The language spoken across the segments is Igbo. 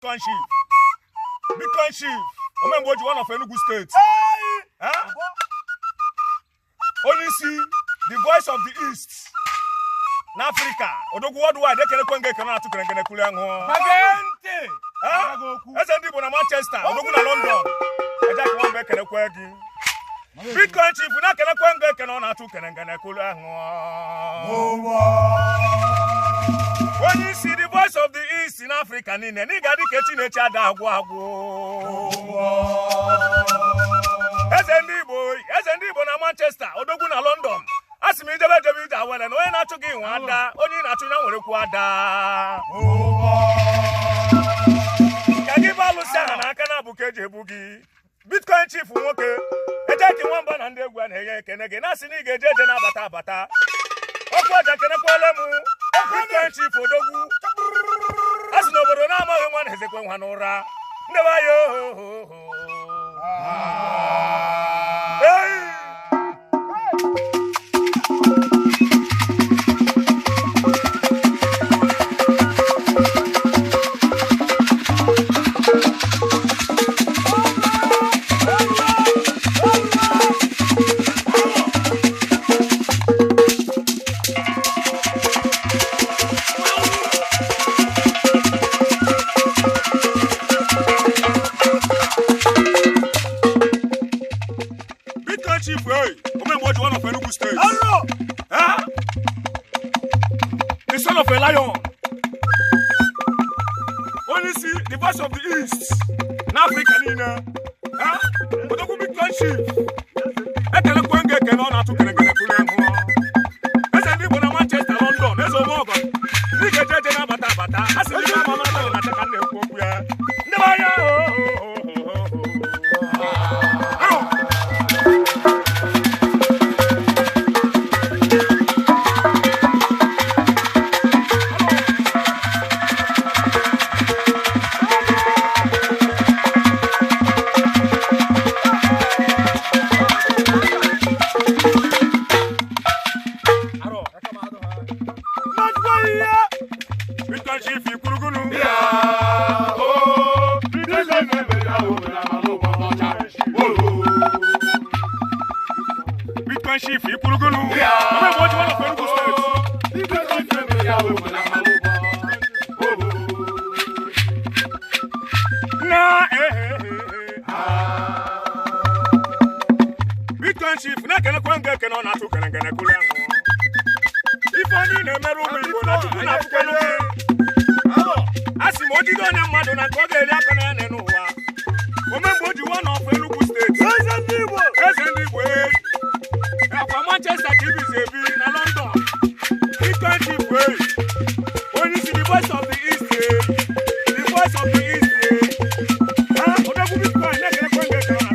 Bitcoin chief. Omemboji, one of Enugu State. Huh? Only see the voice of the East. In Africa. Odogu worldwide, they can go cannot to Kulango. Magente. SND Bona Manchester, Odogu na London. I just want back and a quaggy. Bitcoin chief, we not can go cannot to Kulango. When you see the voice of the East in Africa, in any gadi catching each other, SND boy na Manchester, Odogu na London. Ask me the well and when I took in Wanda, only not to know Wanda. Can give all Luciana, I cannot book a boogie. Bitcoin chief, okay. A taking one ban and they went again. I see a judge and Abata. Of what I can call them. Bitcoin chief, Odogu. As nobody now, one has a Guanora. Never yo. Chief, hey, Omemboji, one of Enugu State. Hello! Huh? The son of a lion. Only see the voice of the East. In Africa, Nina. Huh? Odogu Bitcoin chief. I can't go and get cannot to get a SND Bona Manchester, London. There's a Morgan. We get a Bata. I see the mama and I can't chief, you put a good Bitcoin chief, not gonna go and get on a token and get a cool. If I need a metal, we will not do that. I see what you don't have, Madonna, go there, and no one. Remember, you one of Enugu State. SND way. Manchester TV is a bit in London. Bitcoin chief way. When you see the voice of the East, the voice of the East, Odogu Bitcoin, let me go and get on.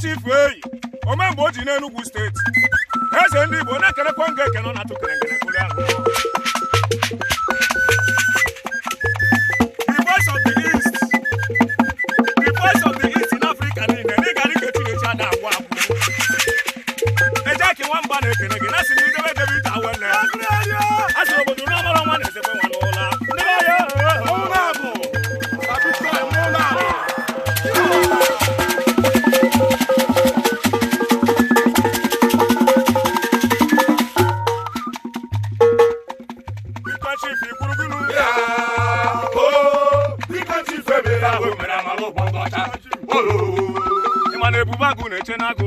Chief way, Omemboji in Enugu State. SND Bona cannot to the voice of the East. The voice of the East in Africa, they got to get each other. A jack in one banner can again. That's the David Tower. As you do not one is a one.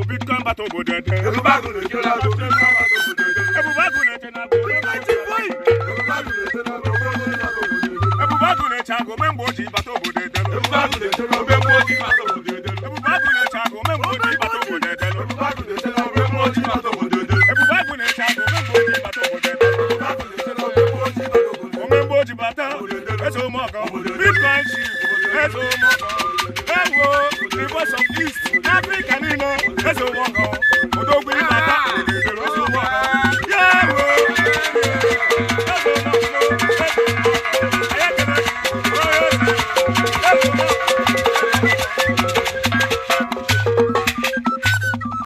Bitcoin battle, Ezomogo, Bitcoin chief, Ezomogo, Ewo, the voice of East, Africa Nino, Ezomogo.